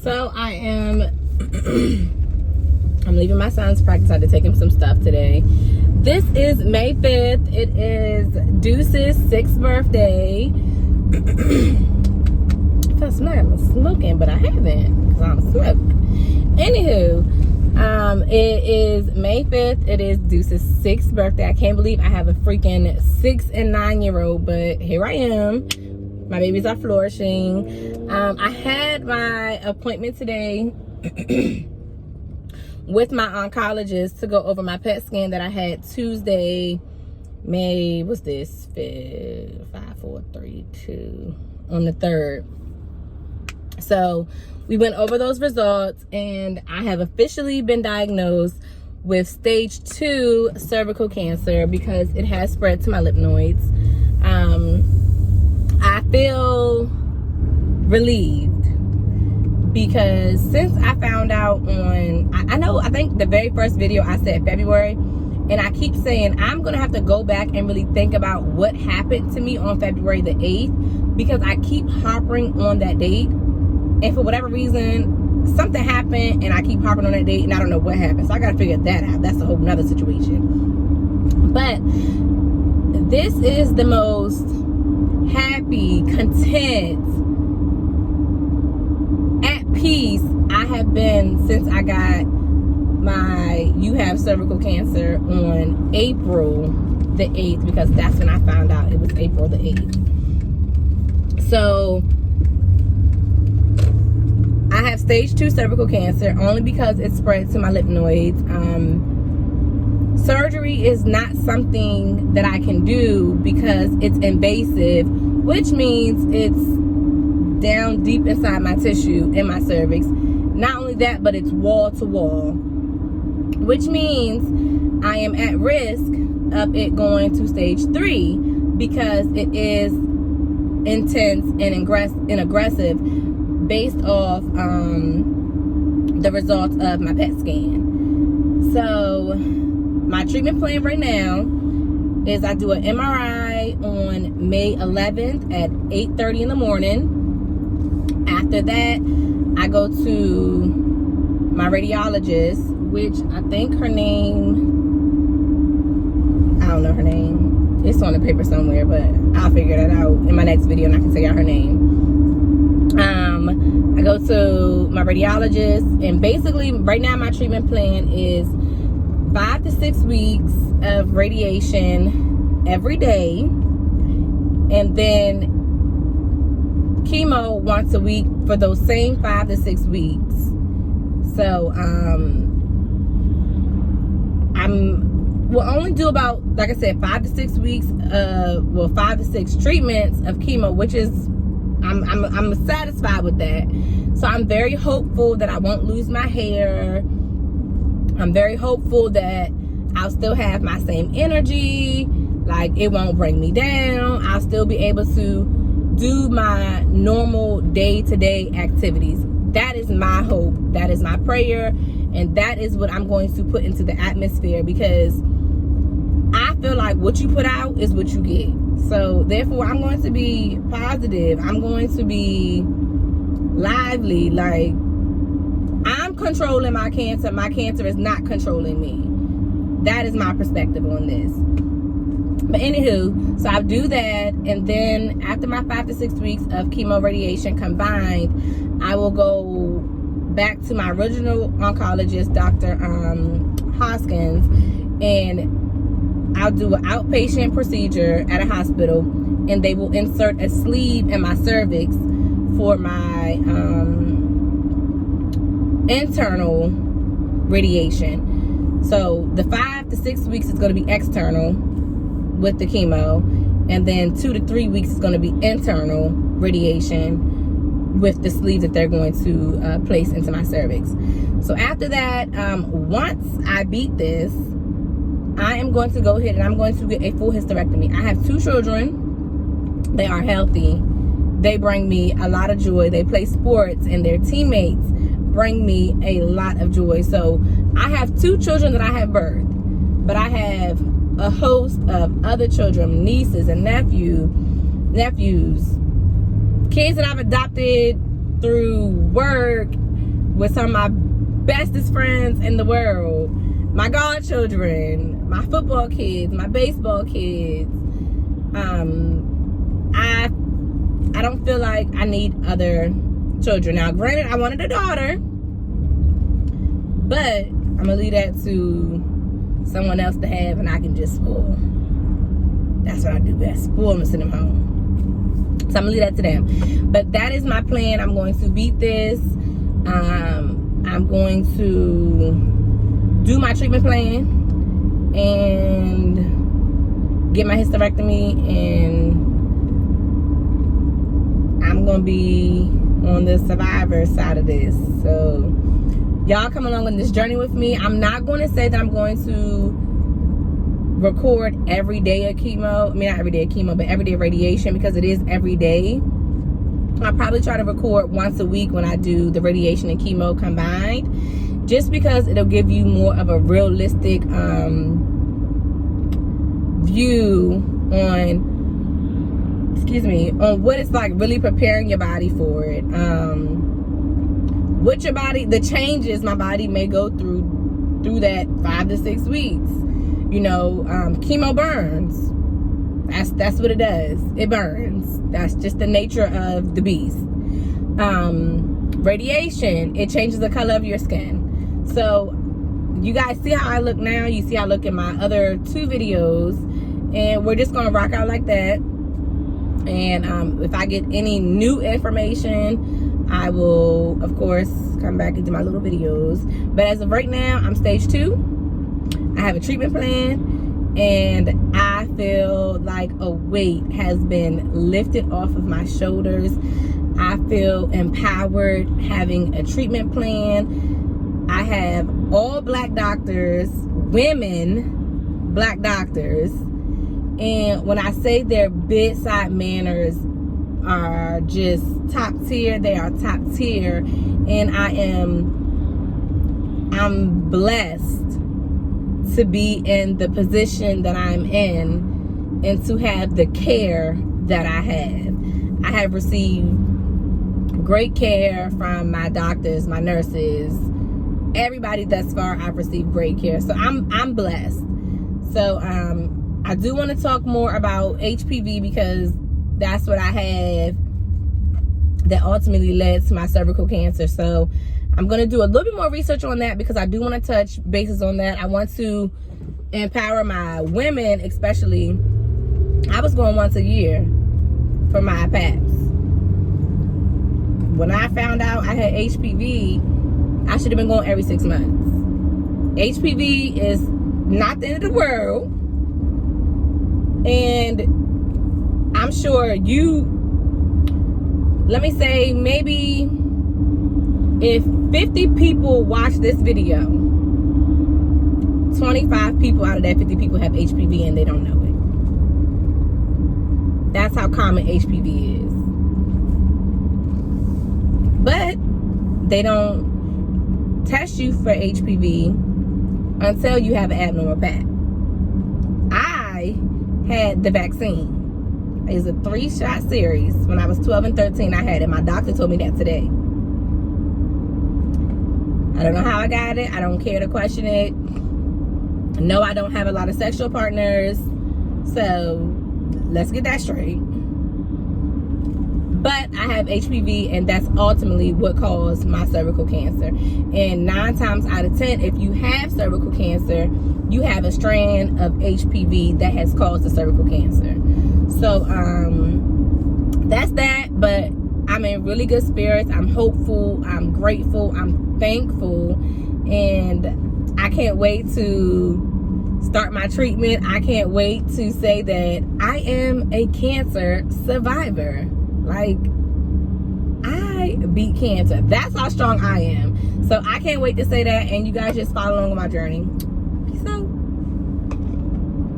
So I am I'm leaving my son's practice. I had to take him some stuff today. This is May 5th. It is Deuce's 6th birthday. I felt like I was smoking, but I haven't because I don't smoke. Anywho, it is May 5th. It is Deuce's 6th birthday. I can't believe I have a freaking 6 and 9-year-old, but here I am. My babies are flourishing. I had my appointment today with my oncologist to go over my PET scan that I had Tuesday, May, what's this, 5, 4, 3, 2, on the 3rd. So we went over those results, and I have officially been diagnosed with stage 2 cervical cancer because it has spread to my lymph nodes. I feel relieved because since I found out on, I think the very first video I said February, and I keep saying I'm gonna have to go back and really think about what happened to me on February the 8th, because I keep harping on that date, and for whatever reason something happened and I keep harping on that date and I don't know what happened. So I gotta figure that out. That's a whole nother situation. But this is the most happy, content, at peace I have been since I got my you have cervical cancer on April the 8th, because that's when I found out it was April the 8th. So I have stage 2 cervical cancer only because it spread to my lymph nodes. Surgery is not something that I can do because it's invasive, which means it's down deep inside my tissue in my cervix. Not only that, but it's wall to wall, which means I am at risk of it going to stage 3 because it is intense and aggressive based off the results of my PET scan. So my treatment plan right now is I do an MRI on May 11th at 8:30 in the morning. After that, I go to my radiologist, which I think her name, I don't know her name. It's on the paper somewhere, but I'll figure that out in my next video and I can tell you her name. I go to my radiologist, and basically right now my treatment plan is 5 to 6 weeks of radiation every day, and then chemo once a week for those same 5 to 6 weeks. So we'll only do about, like I said, 5 to 6 weeks, 5 to 6 treatments of chemo, which is I'm satisfied with that. So I'm very hopeful that I won't lose my hair. I'm very hopeful that I'll still have my same energy, like it won't bring me down. I'll still be able to do my normal day-to-day activities. That is my hope, that is my prayer, and that is what I'm going to put into the atmosphere, because I feel like what you put out is what you get. So therefore I'm going to be positive, I'm going to be lively. Like, I'm controlling my cancer is not controlling me. That is my perspective on this. But anywho, so I'll do that, and then after my 5 to 6 weeks of chemo radiation combined, I will go back to my original oncologist, Dr. Hoskins, and I'll do an outpatient procedure at a hospital, and they will insert a sleeve in my cervix for my internal radiation. So the 5 to 6 weeks is going to be external with the chemo, and then 2 to 3 weeks is going to be internal radiation with the sleeve that they're going to place into my cervix. So after that, once I beat this, I am going to go ahead and I'm going to get a full hysterectomy. I have 2 children. They are healthy. They bring me a lot of joy. They play sports, and their teammates bring me a lot of joy. So I have 2 children that I have birthed, but I have a host of other children, nieces and nephews, kids that I've adopted through work, with some of my bestest friends in the world, my godchildren, my football kids, my baseball kids. I don't feel like I need other children. Now, granted, I wanted a daughter, but I'm gonna leave that to someone else to have, and I can just spoil. That's what I do best, spoil them and send them home. So I'm gonna leave that to them. But that is my plan. I'm going to beat this. I'm going to do my treatment plan and get my hysterectomy, and I'm gonna be on the survivor side of this. So y'all come along on this journey with me. I'm not going to say that I'm going to record every day of chemo. I mean, not every day of chemo, but every day of radiation, because it is every day. I'll probably try to record once a week when I do the radiation and chemo combined, just because it'll give you more of a realistic view on what it's like really preparing your body for it. What your body, the changes my body may go through that 5 to 6 weeks. You know, chemo burns. That's what it does. It burns. That's just the nature of the beast. Radiation, it changes the color of your skin. So you guys see how I look now. You see how I look in my other 2 videos, and we're just gonna rock out like that. And if I get any new information, I will of course come back and do my little videos. But as of right now, I'm stage 2. I have a treatment plan, and I feel like a weight has been lifted off of my shoulders. I feel empowered having a treatment plan. I have all black doctors, women black doctors, and when I say their bedside manners are just top tier, they are top tier. And I'm blessed to be in the position that I'm in, and to have the care that I have. I have received great care from my doctors, my nurses, everybody thus far. I've received great care, so I'm blessed. So I do want to talk more about HPV, because that's what I have that ultimately led to my cervical cancer. So I'm going to do a little bit more research on that, because I do want to touch bases on that. I want to empower my women, especially. I was going once a year for my PAPs. When I found out I had HPV, I should have been going every 6 months. HPV is not the end of the world. And I'm sure let me say, maybe if 50 people watch this video, 25 people out of that 50 people have HPV and they don't know it. That's how common HPV is. But they don't test you for HPV until you have an abnormal PAP. I had the vaccine. It was a 3-shot series. When I was 12 and 13, I had it. My doctor told me that today. I don't know how I got it. I don't care to question it. No, I don't have a lot of sexual partners. So let's get that straight. But I have HPV, and that's ultimately what caused my cervical cancer. And 9 times out of 10, if you have cervical cancer, you have a strand of HPV that has caused the cervical cancer. So that's that. But I'm in really good spirits. I'm hopeful. I'm grateful. I'm thankful. And I can't wait to start my treatment. I can't wait to say that I am a cancer survivor. Like, I beat cancer. That's how strong I am. So I can't wait to say that. And you guys just follow along on my journey.